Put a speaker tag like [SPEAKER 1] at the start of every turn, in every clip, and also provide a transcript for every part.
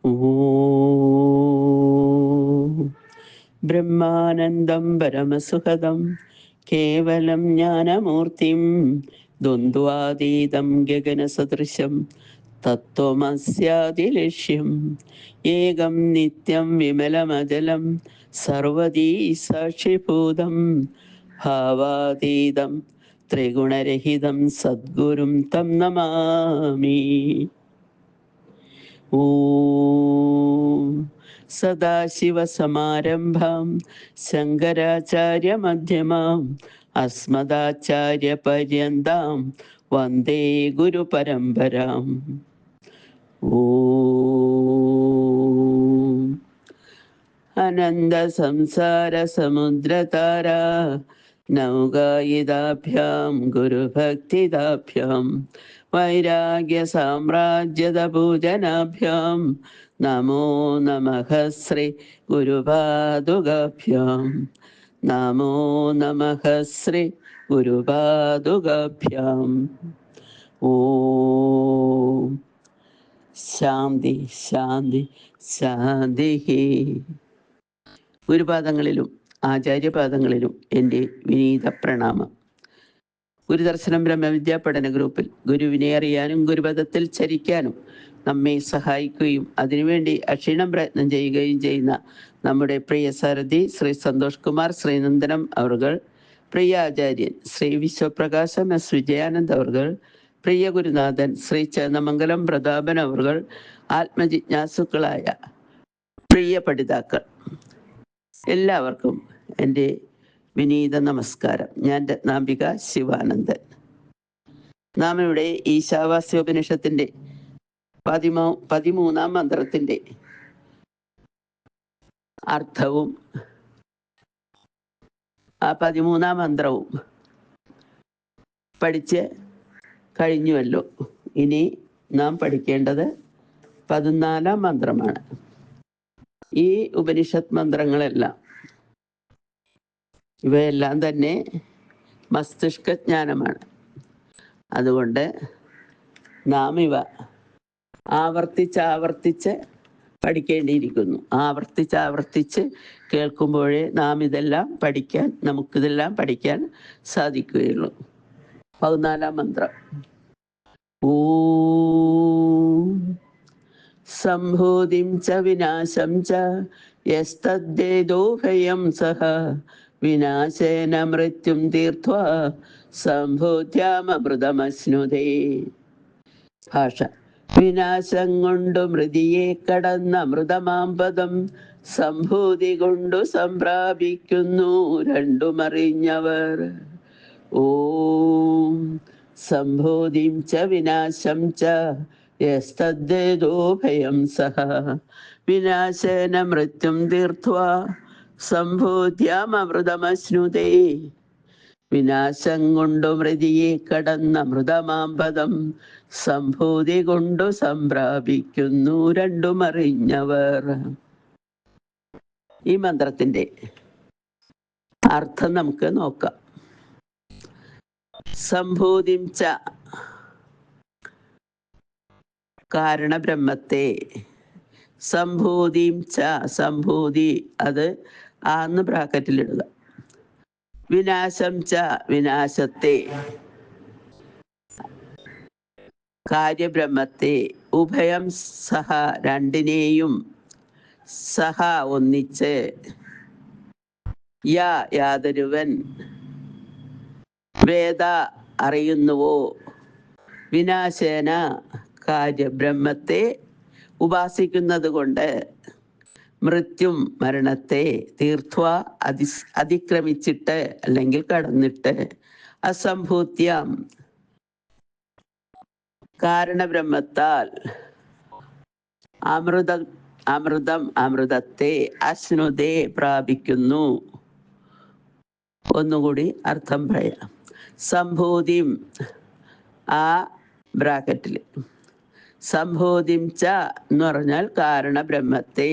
[SPEAKER 1] ഓം ബ്രഹ്മാനന്ദം പരമസുഖദം കേവലം ജ്ഞാനമൂർത്തിം ദ്വന്ദ്വാതീതം ഗഗനസദൃശം തത്വമസ്യാദിലക്ഷ്യം ഏകം നിത്യം വിമലമജലം സർവദീ സാക്ഷിഭൂതം ഭാവാതീതം ത്രിഗുണരഹിതം സദ്ഗുരും തം നമാമി. ഓം സദാശിവസമാരംഭാം ശങ്കരാചാര്യമധ്യമാം അസ്മദാചാര്യപര്യന്താം വന്ദേ ഗുരുപരമ്പരാം. ഓം അനന്തസംസാരസമുദ്രതാരാ നൗകായിതാഭ്യാം ഗുരുഭക്തിദാഭ്യാം വൈരാഗ്യസാമ്രാജ്യതപൂജനാഭ്യാം നമോ നമഃ ശ്രീ ഗുരുപാദുകാഭ്യാം. നമോ നമഃ ശ്രീ ഗുരുപാദുകാഭ്യാം. ഓം ശാന്തി ശാന്തി ശാന്തി. ഗുരുപാദങ്ങളിലും ആചാര്യപാദങ്ങളിലും എൻ്റെ വിനീത പ്രണാമം. ഗുരുദർശനം ബ്രഹ്മവിദ്യാ പഠന ഗ്രൂപ്പിൽ ഗുരുവിനെ അറിയാനും ഗുരുപദത്തിൽ ചരിക്കാനും നമ്മെ സഹായിക്കുകയും അതിനുവേണ്ടി അക്ഷീണം പ്രയത്നം ചെയ്യുകയും ചെയ്യുന്ന നമ്മുടെ പ്രിയ സാരഥി ശ്രീ സന്തോഷ് കുമാർ ശ്രീനന്ദനം അവർകൾ, പ്രിയ ആചാര്യൻ ശ്രീ വിശ്വപ്രകാശം എസ് വിജയാനന്ദ് അവർകൾ, പ്രിയ ഗുരുനാഥൻ ശ്രീ ചേന്നമംഗലം പ്രതാപൻ അവർകൾ, ആത്മജിജ്ഞാസുക്കളായ പ്രിയ പഠിതാക്കൾ എല്ലാവർക്കും എൻ്റെ വിനീത നമസ്കാരം. ഞാൻ രത്നാംബിക ശിവാനന്ദൻ. നാം ഇവിടെ ഈശാവാസ്യോപനിഷത്തിന്റെ 13ാം മന്ത്രത്തിന്റെ അർത്ഥവും ആ 13ാം മന്ത്രവും പഠിച്ച് കഴിഞ്ഞുവല്ലോ. ഇനി നാം പഠിക്കേണ്ടത് 14ാം മന്ത്രമാണ്. ഈ ഉപനിഷത്ത് മന്ത്രങ്ങളെല്ലാം ഇവയെല്ലാം തന്നെ മസ്തിഷ്ക ജ്ഞാനമാണ്. അതുകൊണ്ട് നാം ഇവ ആവർത്തിച്ച് പഠിക്കേണ്ടിയിരിക്കുന്നു. ആവർത്തിച്ച് കേൾക്കുമ്പോഴേ നമുക്കിതെല്ലാം പഠിക്കാൻ സാധിക്കുകയുള്ളൂ. 14ാം മന്ത്രം. ഓം സംഭൂതിം ച വിനാശം ച യസ്തദ്ദേദോഭയം സഹ വിനാശേന മൃത്യും തീർത്വാ സംഭൂത്യാമൃതമശ്നുതേ. ഭാഷ. വിനാശം കൊണ്ടു മൃതിയെ കടന്ന അമൃതമാംപദം സംഭൂതി കൊണ്ടു സംപ്രാപിക്കുന്നു രണ്ടുമറിഞ്ഞവർ. ഓം സംഭൂതിം ച വിനാശം ച യസ്തദ്ദേദോഭയം സഹ വിനാശേന മൃത്യും തീർത്വാ സംഭൂത്യാമൃതമശ്നുതേ. വിനാശം കൊണ്ടു മൃതിയെ കടന്ന അമൃതമാംപദം സംഭൂതി കൊണ്ടു സംപ്രാപിക്കുന്നു രണ്ടുമറിഞ്ഞവർ. ഈ മന്ത്രത്തിന്റെ അർത്ഥം നമുക്ക് നോക്കാം. സംഭൂതിം ച കാരണബ്രഹ്മത്തെ, സംഭൂതിം ച സംഭൂതി അത് ആന്ന് ബ്രാക്കറ്റിലിടുക. വിനാശം ച വിനാശത്തെ, കാര്യബ്രഹ്മത്തെ, ഉഭയം സഹ രണ്ടിനെയും, സഹ ഒന്നിച്ച്, യാതൊരുവൻ, വേദ അറിയുന്നുവോ, വിനാശേന കാര്യബ്രഹ്മത്തെ ഉപാസിക്കുന്നത് കൊണ്ട്, മൃത്യും മരണത്തെ, തീർത്വ അതിക്രമിച്ചിട്ട് അല്ലെങ്കിൽ കടന്നിട്ട്, അസംഭൂത്യം കാരണബ്രഹ്മത്താൽ, അമൃതത്തെ അശ്നുതേ പ്രാപിക്കുന്നു. ഒന്നുകൂടി അർത്ഥം പറയാം. സംഭൂതിം ആ ബ്രാക്കറ്റിൽ, സംഭൂതിം ച എന്ന് പറഞ്ഞാൽ കാരണബ്രഹ്മത്തെ,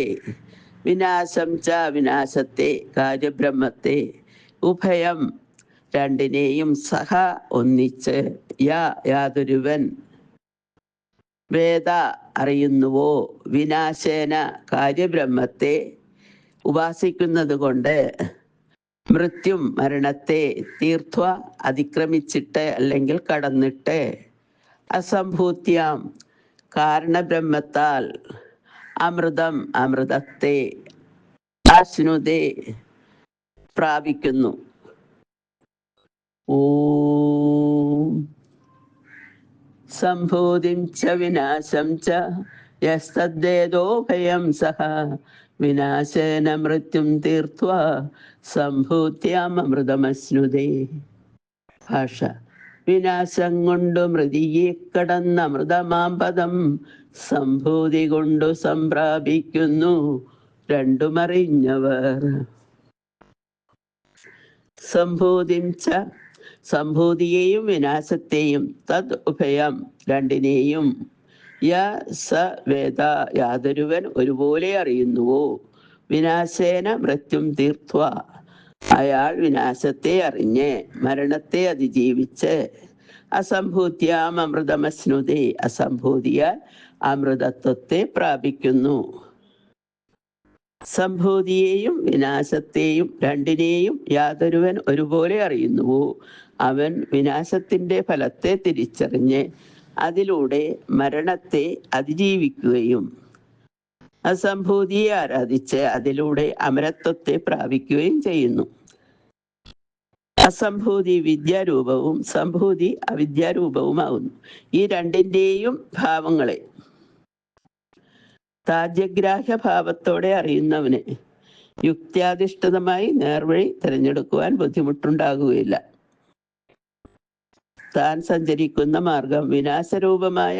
[SPEAKER 1] വിനാശം ച വിനാശത്തെ കാര്യബ്രഹ്മത്തെ, ഉഭയം രണ്ടിനെയും, സഹ ഒന്നിച്ച്, യാതൊരുവൻ, വേദ അറിയുന്നുവോ, വിനാശേന കാര്യബ്രഹ്മത്തെ ഉപാസിക്കുന്നത് കൊണ്ട്, മൃത്യും മരണത്തെ തീർത്വ അതിക്രമിച്ചിട്ട് അല്ലെങ്കിൽ കടന്നിട്ട്, അസംഭൂത്യാം കാരണബ്രഹ്മത്താൽ അമൃതം അമൃതത്തെ അശ്നുതേ പ്രാപിക്കുന്നു. ഓം സംഭൂതിം ച വിനാശം ച യസ്തദ്ദേതോ ഭയം സഹ വിനാശേന മൃത്യും തീർത്വാ സംഭൂത്യാം അമൃതമശ്നുതേ. ഭാഷ: വിനാശം കൊണ്ടു മൃതിയെ കടന്ന അമൃതമാം പദം സംഭൂതി കൊണ്ടു സംപ്രാപിക്കുന്നു രണ്ടുമറിഞ്ഞവർ. സംഭൂതിം ച സംഭൂതിയെയും വിനാശത്തെയും, തദ് ഉഭയം രണ്ടിനെയും, യ സ വേദ യാതൊരുവൻ ഒരുപോലെ അറിയുന്നുവോ, വിനാശേന മൃത്യും തീർത്വ അയാൾ വിനാശത്തെ അറിഞ്ഞ് മരണത്തെ അതിജീവിച്ച്, അസംഭൂത്യാം അമൃതമശ്നുതേ അസംഭൂതിയാൽ അമൃതത്വത്തെ പ്രാപിക്കുന്നു. സംഭൂതിയെയും വിനാശത്തെയും രണ്ടിനെയും യാതൊരുവൻ ഒരുപോലെ അറിയുന്നുവോ, അവൻ വിനാശത്തിന്റെ ഫലത്തെ തിരിച്ചറിഞ്ഞ് അതിലൂടെ മരണത്തെ അതിജീവിക്കുകയും അസംഭൂതിയെ ആരാധിച്ച് അതിലൂടെ അമരത്വത്തെ പ്രാപിക്കുകയും ചെയ്യുന്നു. അസംഭൂതി വിദ്യാരൂപവും സംഭൂതി അവിദ്യാരൂപവുമാകുന്നു. ഈ രണ്ടിൻ്റെയും ഭാവങ്ങളെ താജ്യഗ്രാഹ്യ ഭാവത്തോടെ അറിയുന്നവന് യുക്ത്യാധിഷ്ഠിതമായി നേർവഴി തിരഞ്ഞെടുക്കുവാൻ ബുദ്ധിമുട്ടുണ്ടാകുകയില്ല. താൻ സഞ്ചരിക്കുന്ന മാർഗം വിനാശരൂപമായ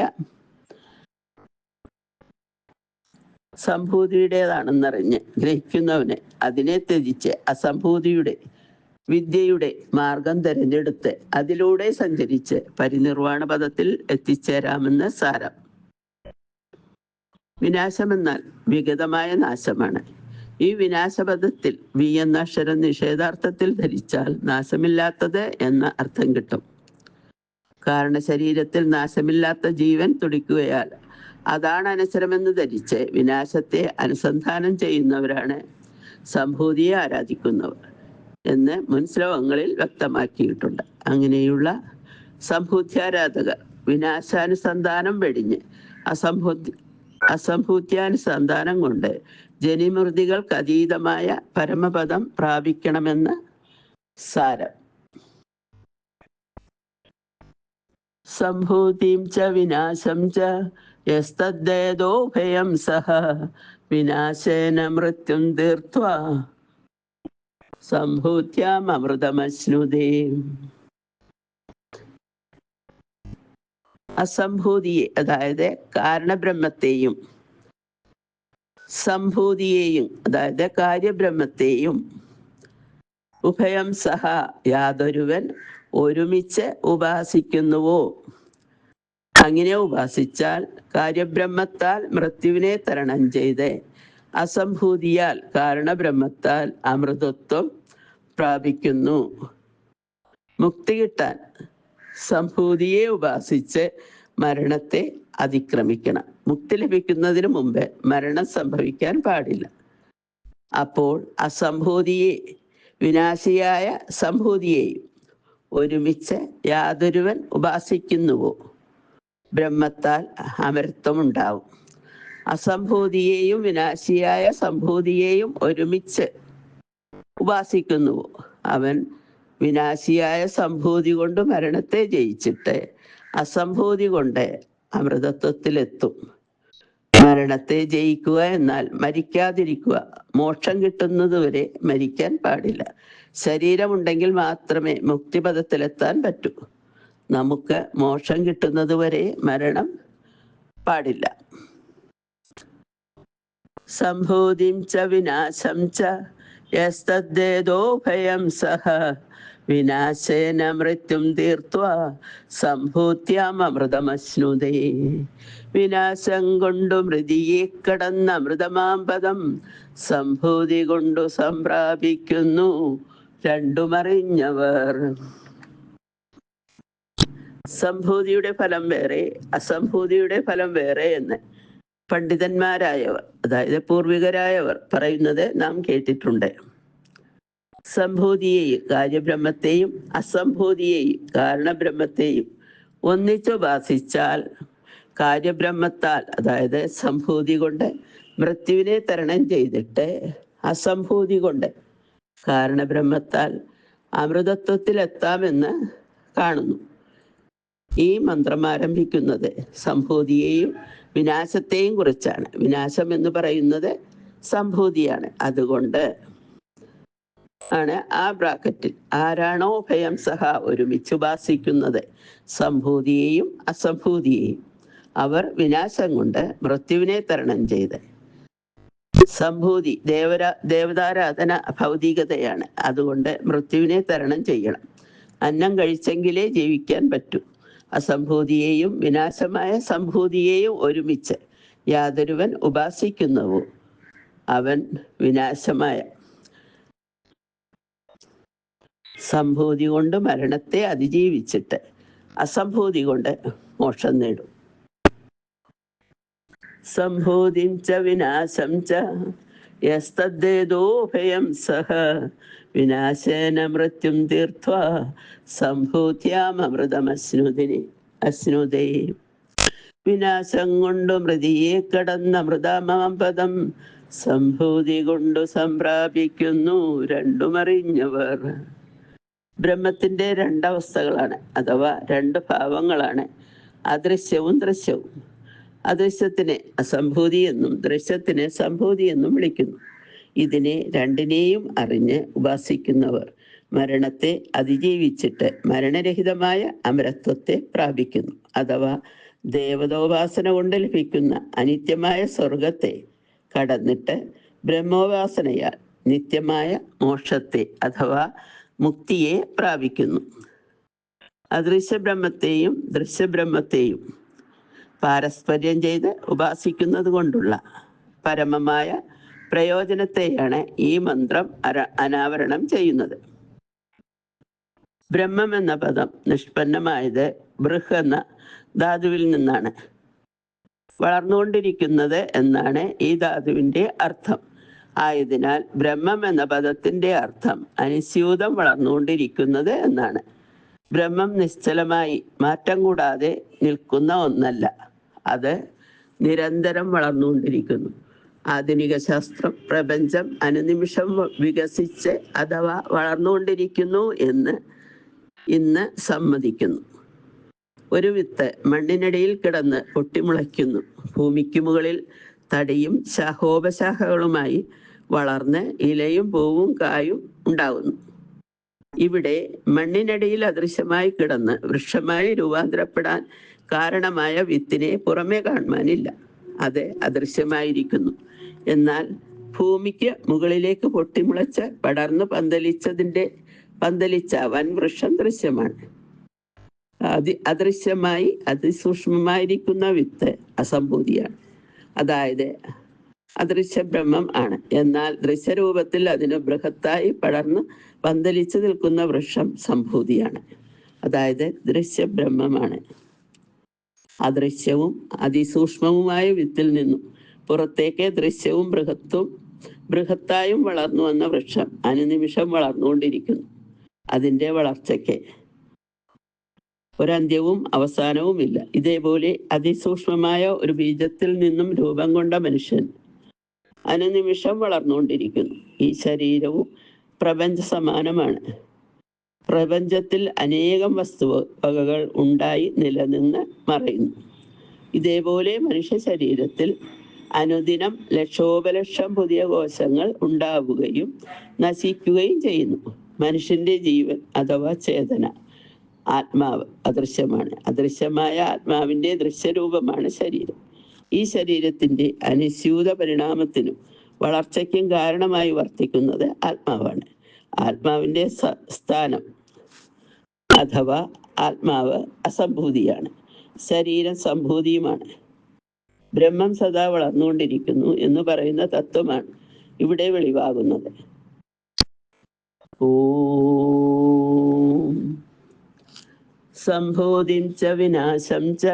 [SPEAKER 1] സംഭൂതിയുടേതാണെന്നറിഞ്ഞ് ഗ്രഹിക്കുന്നവന് അതിനെ ത്യജിച്ച് അസംഭൂതിയുടെ വിദ്യയുടെ മാർഗം തിരഞ്ഞെടുത്ത് അതിലൂടെ സഞ്ചരിച്ച് പരിനിർവാണ പദത്തിൽ എത്തിച്ചേരാമെന്ന് സാരം. വിനാശമെന്നാൽ വിഗതമായ നാശമാണ്. ഈ വിനാശപദത്തിൽ വി എന്ന അക്ഷരം നിഷേധാർത്ഥത്തിൽ ധരിച്ചാൽ നാശമില്ലാത്തത് എന്ന അർത്ഥം കിട്ടും. കാരണശരീരത്തിൽ നാശമില്ലാത്ത ജീവൻ തുടിക്കുകയാൽ അതാണ് അനശ്വരമെന്ന് ധരിച്ച് വിനാശത്തെ അനുസന്ധാനം ചെയ്യുന്നവരാണ് സംഭൂതിയെ ആരാധിക്കുന്നവർ എന്ന് മുൻ ശ്ലോകങ്ങളിൽ വ്യക്തമാക്കിയിട്ടുണ്ട്. അങ്ങനെയുള്ള സംഭൂത്യാരാധകർ വിനാശാനുസന്ധാനം വെടിഞ്ഞ് അസംഭൂത്യാനുസന്ധാനം കൊണ്ട് ജനിമൃതികൾക്ക് അതീതമായ പരമപദം പ്രാപിക്കണമെന്ന് സാരം. സംഭൂതിം ച വിനാശം ച യസ്തദ്ദേതോ ഭയം സഹ വിനാശേന മൃത്യും തീർത്വാ സംഭൂത്യാം അമൃതമശ്നുതേ. അസംഭൂതിയെ, അതായത് കാരണബ്രഹ്മത്തെയും സംഭൂതിയെയും, അതായത് കാര്യബ്രഹ്മത്തെയും ഉഭയം സഹ യാതൊരുവൻ ഒരുമിച്ച് ഉപാസിക്കുന്നുവോ, അങ്ങനെ ഉപാസിച്ചാൽ കാര്യബ്രഹ്മത്താൽ മൃത്യുവിനെ തരണം ചെയ്ത് അസംഭൂതിയാൽ കാരണബ്രഹ്മത്താൽ അമൃതത്വം പ്രാപിക്കുന്നു. മുക്തി കിട്ടാൻ സംഭൂതിയെ ഉപാസിച്ച് മരണത്തെ അതിക്രമിക്കണം. മുക്തി ലഭിക്കുന്നതിന് മുമ്പ് മരണം സംഭവിക്കാൻ പാടില്ല. അപ്പോൾ അസംഭൂതിയെ വിനാശിയായ സംഭൂതിയെയും ഒരുമിച്ച് യാതൊരുവൻ ഉപാസിക്കുന്നുവോ ബ്രഹ്മത്താൽ അമരത്വമുണ്ടാവും. അസംഭൂതിയെയും വിനാശിയായ സംഭൂതിയെയും ഒരുമിച്ച് ഉപാസിക്കുന്നുവോ അവൻ വിനാശിയായ സംഭൂതി കൊണ്ട് മരണത്തെ ജയിച്ചിട്ട് അസംഭൂതി കൊണ്ട് അമൃതത്വത്തിലെത്തും. മരണത്തെ ജയിക്കുക എന്നാൽ മരിക്കാതിരിക്കുക. മോക്ഷം കിട്ടുന്നതുവരെ മരിക്കാൻ പാടില്ല. ശരീരമുണ്ടെങ്കിൽ മാത്രമേ മുക്തിപദത്തിലെത്താൻ പറ്റൂ. നമുക്ക് മോക്ഷം കിട്ടുന്നതുവരെ മരണം പാടില്ല. സംഭൂതിം ച വിനാശം ച യസ്തദ്ദേതോ ഭയം സഹ വിനാശേന മൃത്യും തീർത്വാ സംഭൂത്യാം അമൃതമശ്നുതേ. വിനാശം കൊണ്ടു മൃതിയെ കടന്ന അമൃതമാം പദം സംഭൂതി കൊണ്ടു സംപ്രാപിക്കുന്നു രണ്ടുമറിഞ്ഞവർ. സംഭൂതിയുടെ ഫലം വേറെ, അസംഭൂതിയുടെ ഫലം വേറെ എന്ന് പണ്ഡിതന്മാരായവർ, അതായത് പൂർവികരായവർ പറയുന്നത് നാം കേട്ടിട്ടുണ്ട്. സംഭൂതിയെയും കാര്യബ്രഹ്മത്തെയും അസംഭൂതിയെയും കാരണബ്രഹ്മത്തെയും ഒന്നിച്ചുപാസിച്ചാൽ കാര്യബ്രഹ്മത്താൽ, അതായത് സംഭൂതി കൊണ്ട് മൃത്യുവിനെ തരണം ചെയ്തിട്ട് അസംഭൂതി കൊണ്ട് കാരണബ്രഹ്മത്താൽ അമൃതത്വത്തിലെത്താമെന്ന് കാണുന്നു. ഈ മന്ത്രം ആരംഭിക്കുന്നത് സംഭൂതിയെയും വിനാശത്തെയും കുറിച്ചാണ്. വിനാശം എന്ന് പറയുന്നത് സംഭൂതിയാണ്. അതുകൊണ്ട് ആണ് ആ ബ്രാക്കറ്റിൽ ആരാണോ ഭയം സഹ ഒരുമിച്ച് ഉപാസിക്കുന്നത് സംഭൂതിയെയും അസംഭൂതിയെയും, അവർ വിനാശം കൊണ്ട് മൃത്യുവിനെ തരണം ചെയ്ത്. സംഭൂതി ദേവതാരാധന ഭൗതികതയാണ്. അതുകൊണ്ട് മൃത്യുവിനെ തരണം ചെയ്യണം. അന്നം കഴിച്ചെങ്കിലേ ജീവിക്കാൻ പറ്റൂ. അസംഭൂതിയെയും വിനാശമായ സംഭൂതിയെയും ഒരുമിച്ച് യാതൊരുവൻ ഉപാസിക്കുന്നുവോ അവൻ വിനാശമായ സംഭൂതി കൊണ്ട് മരണത്തെ അതിജീവിച്ചിട്ട് അസംഭൂതി കൊണ്ട് മോക്ഷം നേടും. സംഭൂതിം ച വിനാശം ച യസ്തദ്ദേതോഭയം സഹ വിനാശേന മൃത്യും തീർത്വാ സംഭൂത്യാമൃതമശ്നുതേ. വിനാശം കൊണ്ടു മൃതിയെ കടന്ന മൃതമാം പദം സംഭൂതി കൊണ്ടു സംപ്രാപിക്കുന്നു രണ്ടുമറിഞ്ഞവർ. ബ്രഹ്മത്തിന്റെ രണ്ടവസ്ഥകളാണ്, അഥവാ രണ്ട് ഭാവങ്ങളാണ് അദൃശ്യവും ദൃശ്യവും. അദൃശ്യത്തിനെ അസംഭൂതി എന്നും ദൃശ്യത്തിനെ സംഭൂതി എന്നും വിളിക്കുന്നു. ഇതിനെ രണ്ടിനെയും അറിഞ്ഞ് ഉപാസിക്കുന്നവർ മരണത്തെ അതിജീവിച്ചിട്ട് മരണരഹിതമായ അമരത്വത്തെ പ്രാപിക്കുന്നു. അഥവാ ദേവതോപാസന കൊണ്ട് ലഭിക്കുന്ന അനിത്യമായ സ്വർഗത്തെ കടന്നിട്ട് ബ്രഹ്മോപാസനയാൽ നിത്യമായ മോക്ഷത്തെ അഥവാ മുക്തിയെ പ്രാപിക്കുന്നു. അദൃശ്യബ്രഹ്മത്തെയും ദൃശ്യബ്രഹ്മത്തെയും പാരസ്പര്യം ചെയ്ത് ഉപാസിക്കുന്നത് കൊണ്ടുള്ള പരമമായ പ്രയോജനത്തെയാണ് ഈ മന്ത്രം അനാവരണം ചെയ്യുന്നത്. ബ്രഹ്മം എന്ന പദം നിഷ്പന്നമായത് ബൃഹ് എന്ന ധാതുവിൽ നിന്നാണ്. വളർന്നുകൊണ്ടിരിക്കുന്നത് എന്നാണ് ഈ ധാതുവിൻ്റെ അർത്ഥം. ആയതിനാൽ ബ്രഹ്മം എന്ന പദത്തിൻ്റെ അർത്ഥം അനുസ്യൂതം വളർന്നുകൊണ്ടിരിക്കുന്നത് എന്നാണ്. ബ്രഹ്മം നിശ്ചലമായി മാറ്റം കൂടാതെ നിൽക്കുന്ന ഒന്നല്ല, അത് നിരന്തരം വളർന്നുകൊണ്ടിരിക്കുന്നു. ആധുനിക ശാസ്ത്രം പ്രപഞ്ചം അനുനിമിഷം വികസിച്ച് അഥവാ വളർന്നുകൊണ്ടിരിക്കുന്നു എന്ന് ഇന്ന് സമ്മതിക്കുന്നു. ഒരു വിത്ത് മണ്ണിനടിയിൽ കിടന്ന് പൊട്ടിമുളയ്ക്കുന്നു. ഭൂമിക്ക് മുകളിൽ തടിയും ശാഖോപശാഖകളുമായി വളർന്ന് ഇലയും പൂവും കായും ഉണ്ടാകുന്നു. ഇവിടെ മണ്ണിനടിയിൽ അദൃശ്യമായി കിടന്ന് വൃക്ഷമായി രൂപാന്തരപ്പെടാൻ കാരണമായ വിത്തിനെ പുറമേ കാണുവാനില്ല, അത് അദൃശ്യമായിരിക്കുന്നു. എന്നാൽ ഭൂമിക്ക് മുകളിലേക്ക് പൊട്ടിമുളച്ച് പടർന്ന് പന്തലിച്ച വൻ വൃക്ഷം ദൃശ്യമാണ്. അദൃശ്യമായി അതിസൂക്ഷ്മമായിരിക്കുന്ന വിത്ത് അസംഭൂതിയാണ്, അതായത് അദൃശ്യ ബ്രഹ്മം ആണ്. എന്നാൽ ദൃശ്യരൂപത്തിൽ അതിന് ബൃഹത്തായി പടർന്ന് പന്തലിച്ചു നിൽക്കുന്ന വൃക്ഷം സംഭൂതിയാണ്, അതായത് ദൃശ്യബ്രഹ്മമാണ്. അദൃശ്യവും അതിസൂക്ഷ്മവുമായ വിത്തിൽ നിന്നും പുറത്തേക്ക് ദൃശ്യവും ബൃഹത്തായും വളർന്നു വന്ന വൃക്ഷം അനുനിമിഷം വളർന്നുകൊണ്ടിരിക്കുന്നു. അതിൻ്റെ വളർച്ചയ്ക്ക് ഒരന്ത്യവും അവസാനവുമില്ല. ഇതേപോലെ അതിസൂക്ഷ്മമായ ഒരു ബീജത്തിൽ നിന്നും രൂപം കൊണ്ട മനുഷ്യൻ അനുനിമിഷം വളർന്നുകൊണ്ടിരിക്കുന്നു. ഈ ശരീരവും പ്രപഞ്ച സമാനമാണ്. പ്രപഞ്ചത്തിൽ അനേകം വസ്തുവകകൾ ഉണ്ടായി നിലനിന്ന് മറയുന്നു. ഇതേപോലെ മനുഷ്യ ശരീരത്തിൽ അനുദിനം ലക്ഷോപലക്ഷം പുതിയ കോശങ്ങൾ ഉണ്ടാവുകയും നശിക്കുകയും ചെയ്യുന്നു. മനുഷ്യന്റെ ജീവൻ അഥവാ ചേതന, ആത്മാവ് അദൃശ്യമാണ്. അദൃശ്യമായ ആത്മാവിൻ്റെ ദൃശ്യരൂപമാണ് ശരീരം. ഈ ശരീരത്തിൻ്റെ അനുസ്യൂത പരിണാമത്തിനും വളർച്ചയ്ക്കും കാരണമായി വർത്തിക്കുന്നത് ആത്മാവാണ്. ആത്മാവിൻ്റെ സ്ഥാനം അഥവാ ആത്മാവ് അസംഭൂതിയാണ്, ശരീരം സംഭൂതിയുമാണ്. ബ്രഹ്മം സദാ വളർന്നുകൊണ്ടിരിക്കുന്നു എന്ന് പറയുന്ന തത്വമാണ് ഇവിടെ വെളിവാകുന്നത്. ഓം സംഭൂതിം ച വിനാശം ച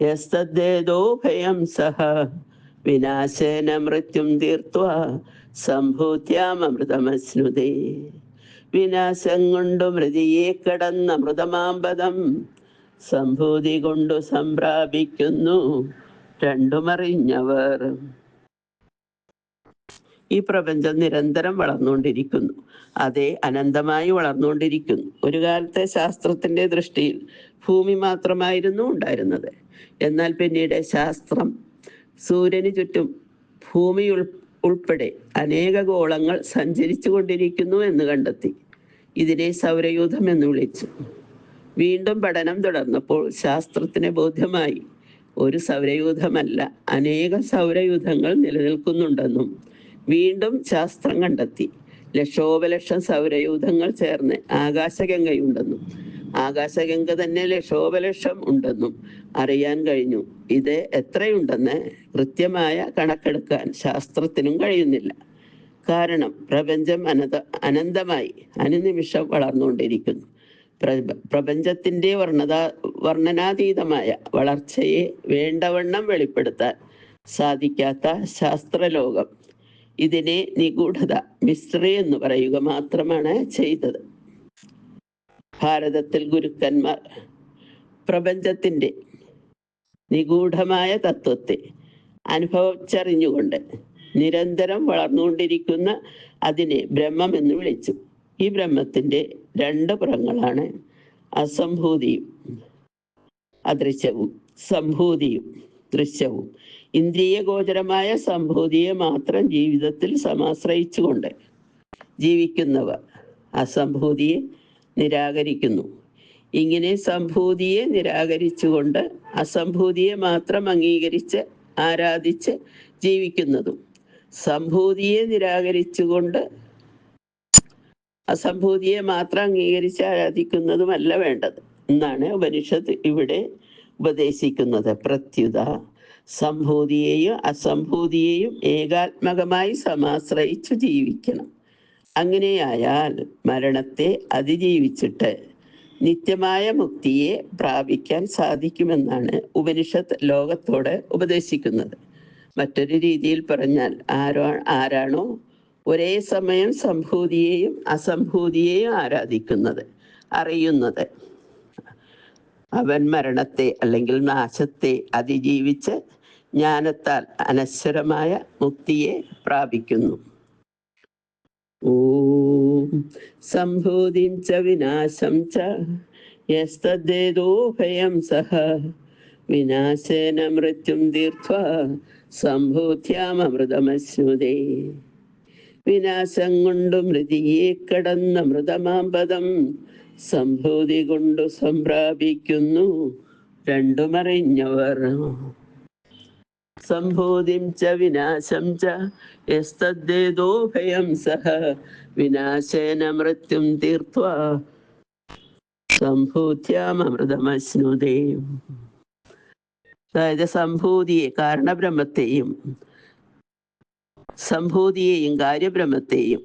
[SPEAKER 1] യസ്തദ്ദേതോ ഭയം സഹ വിനാശേന മൃത്യും തീർത്വാ സംഭൂത്യാമൃതമശ്നുതേ. വിനാശം കൊണ്ടു മൃതിയെ കടന്ന മൃതമാമ്പദം സംഭൂതി കൊണ്ടു സംപ്രാപിക്കുന്നു രണ്ടുമറിഞ്ഞവർ. ഈ പ്രപഞ്ചം നിരന്തരം വളർന്നുകൊണ്ടിരിക്കുന്നു. അതേ അനന്തമായി വളർന്നുകൊണ്ടിരിക്കുന്നു. ഒരു കാലത്തെ ശാസ്ത്രത്തിന്റെ ദൃഷ്ടിയിൽ ഭൂമി മാത്രമായിരുന്നു ഉണ്ടായിരുന്നത്. എന്നാൽ പിന്നീട് ശാസ്ത്രം സൂര്യന് ചുറ്റും ഭൂമി ഉൾപ്പെടെ അനേക ഗോളങ്ങൾ സഞ്ചരിച്ചു കൊണ്ടിരിക്കുന്നു എന്ന് കണ്ടെത്തി. ഇതിനെ സൗരയൂഥം എന്ന് വിളിച്ചു. വീണ്ടും പഠനം തുടർന്നപ്പോൾ ശാസ്ത്രത്തിന് ബോധ്യമായി ഒരു സൗരയൂഥമല്ല, അനേകം സൗരയൂഥങ്ങൾ നിലനിൽക്കുന്നുണ്ടെന്നും വീണ്ടും ശാസ്ത്രം കണ്ടെത്തി ലക്ഷോപലക്ഷം സൗരയൂഥങ്ങൾ ചേർന്ന് ആകാശഗംഗയുണ്ടെന്നും ആകാശഗംഗ തന്നെ ലക്ഷോപലക്ഷം ഉണ്ടെന്നും അറിയാൻ കഴിഞ്ഞു. ഇത് എത്രയുണ്ടെന്ന് കൃത്യമായ കണക്കെടുക്കാൻ ശാസ്ത്രത്തിനും കഴിയുന്നില്ല. കാരണം പ്രപഞ്ചം അനന്തമായി അനുനിമിഷം വളർന്നുകൊണ്ടിരിക്കുന്നു. പ്രപഞ്ചത്തിൻ്റെ വർണ്ണനാതീതമായ വളർച്ചയെ വേണ്ടവണ്ണം വെളിപ്പെടുത്താൻ സാധിക്കാത്ത ശാസ്ത്രലോകം ഇതിനെ നിഗൂഢത, മിസ്റ്ററി എന്ന് പറയുക മാത്രമാണ് ചെയ്തത്. ഭാരതത്തിൽ ഗുരുക്കന്മാർ പ്രപഞ്ചത്തിൻ്റെ നിഗൂഢമായ തത്വത്തെ അനുഭവിച്ചറിഞ്ഞുകൊണ്ട് നിരന്തരം വളർന്നുകൊണ്ടിരിക്കുന്ന അതിനെ ബ്രഹ്മം എന്ന് വിളിച്ചു. ഈ ബ്രഹ്മത്തിൻ്റെ രണ്ട് പുറങ്ങളാണ് അസംഭൂതിയും അദൃശ്യവും, സംഭൂതിയും ദൃശ്യവും. ഇന്ദ്രിയ ഗോചരമായ സംഭൂതിയെ മാത്രം ജീവിതത്തിൽ സമാശ്രയിച്ചുകൊണ്ട് ജീവിക്കുന്നവർ അസംഭൂതിയെ നിരാകരിക്കുന്നു. ഇങ്ങനെ സംഭൂതിയെ നിരാകരിച്ചുകൊണ്ട് അസംഭൂതിയെ മാത്രം അംഗീകരിച്ച് ആരാധിച്ച് ജീവിക്കുന്നതും സംഭൂതിയെ നിരാകരിച്ചുകൊണ്ട് അസംഭൂതിയെ മാത്രം അംഗീകരിച്ച് ആരാധിക്കുന്നതുമല്ല വേണ്ടത് എന്നാണ് ഉപനിഷത്ത് ഇവിടെ ഉപദേശിക്കുന്നത്. പ്രത്യുത സംഭൂതിയെയും അസംഭൂതിയെയും ഏകാത്മകമായി സമാശ്രയിച്ചു ജീവിക്കണം. അങ്ങനെയായാൽ മരണത്തെ അതിജീവിച്ചിട്ട് നിത്യമായ മുക്തിയെ പ്രാപിക്കാൻ സാധിക്കുമെന്നാണ് ഉപനിഷത്ത് ലോകത്തോട് ഉപദേശിക്കുന്നത്. മറ്റൊരു രീതിയിൽ പറഞ്ഞാൽ ആരാണോ ഒരേ സമയം സംഭൂതിയെയും അസംഭൂതിയെയും ആരാധിക്കുന്നത്, അറിയുന്നത്, അവൻ മരണത്തെ അല്ലെങ്കിൽ നാശത്തെ അതിജീവിച്ച് ജ്ഞാനത്താൽ അനശ്വരമായ മുക്തിയെ പ്രാപിക്കുന്നു. ഓം സംഭൂതിം ച വിനാശം ച യസ്തദ്ദേതോ ഭയം സഹ വിനാശേന മൃത്യും തീർത്വാ സംഭൂത്യാമൃതമശ്നുതേ. വിനാശം കൊണ്ടു മൃതിയെ കടന്ന മൃതമാമ്പദം സംഭൂതി കൊണ്ടു സംപ്രാപിക്കുന്നു രണ്ടുമറിഞ്ഞവർ. സംഭൂതിം ച വിനാശം ച യസ്തദ്ദേതോ ഭയം സഹ വിനാശേന മൃത്യും തീർത്വാ സംഭൂത്യാമൃതമശ്നുതേ. അതായത് സംഭൂതിയെ, കാരണബ്രഹ്മത്തെയും സംഭൂതിയെയും കാര്യബ്രഹ്മത്തെയും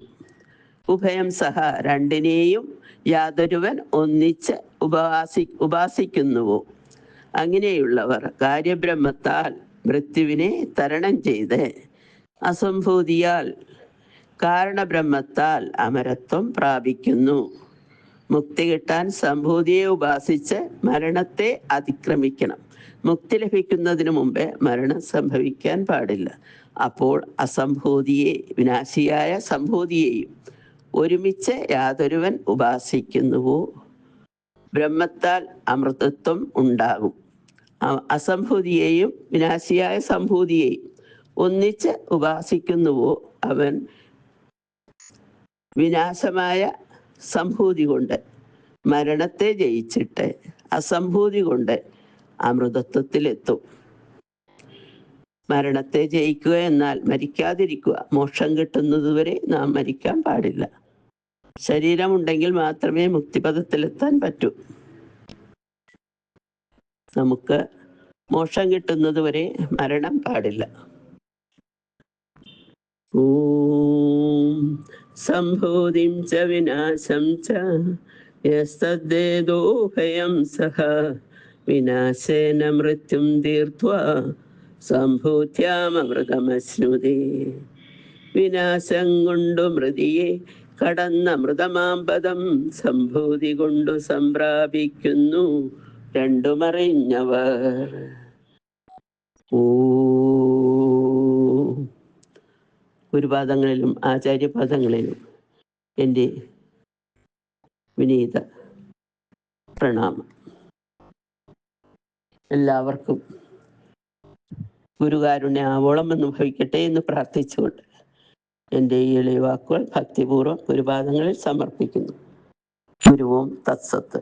[SPEAKER 1] ഉഭയം സഹ രണ്ടിനെയും യാതൊരുവൻ ഒന്നിച്ച് ഉപാസിക്കുന്നുവോ അങ്ങനെയുള്ളവർ കാര്യബ്രഹ്മത്താൽ മൃത്യുവിനെ തരണം ചെയ്ത് അസംഭൂതിയാൽ കാരണബ്രഹ്മത്താൽ അമരത്വം പ്രാപിക്കുന്നു. മുക്തി കിട്ടാൻ സംഭൂതിയെ ഉപാസിച്ച് മരണത്തെ അതിക്രമിക്കണം. മുക്തി ലഭിക്കുന്നതിന് മുമ്പേ മരണം സംഭവിക്കാൻ പാടില്ല. അപ്പോൾ അസംഭൂതിയെ, വിനാശിയായ സംഭൂതിയെയും ഒരുമിച്ച് യാതൊരുവൻ ഉപാസിക്കുന്നുവോ ബ്രഹ്മത്താൽ അമൃതത്വം ഉണ്ടാകും. അസംഭൂതിയെയും വിനാശിയായ സംഭൂതിയെയും ഒന്നിച്ച് ഉപാസിക്കുന്നുവോ അവൻ വിനാശമായ സംഭൂതി കൊണ്ട് മരണത്തെ ജയിച്ചിട്ട് അസംഭൂതി കൊണ്ട് അമൃതത്വത്തിലെത്തും. മരണത്തെ ജയിക്കുക എന്നാൽ മരിക്കാതിരിക്കുക. മോക്ഷം കിട്ടുന്നതുവരെ നാം മരിക്കാൻ പാടില്ല. ശരീരമുണ്ടെങ്കിൽ മാത്രമേ മുക്തിപദത്തിലെത്താൻ പറ്റൂ. നമുക്ക് മോക്ഷം കിട്ടുന്നത് വരെ മരണം പാടില്ല. ഓം സംഭൂതിം ച വിനാശം ച യസ്തദ്ദേതോഭയം സഹ വിനാശേന മൃത്യും തീർത്വാ സംഭൂത്യാമൃതമശ്നുതേ. വിനാശം കൊണ്ടു മൃതിയെ കടന്ന മൃതമാമ്പദം സംഭൂതി കൊണ്ടു സംപ്രാപിക്കുന്നു രണ്ടുമറിഞ്ഞവർ. ഗുരുപാദങ്ങളിലും ആചാര്യപാദങ്ങളിലും എൻ്റെ വിനീത പ്രണാമം. എല്ലാവർക്കും ഗുരുകാരുണ്യം ആവോളം അനുഭവിക്കട്ടെ എന്ന് പ്രാർത്ഥിച്ചുകൊണ്ട് എൻ്റെ ഈ എളിയ വാക്കുകൾ ഭക്തിപൂർവ്വം ഗുരുപാദങ്ങളിൽ സമർപ്പിക്കുന്നു. ഗുരുവും തത്സത്ത്.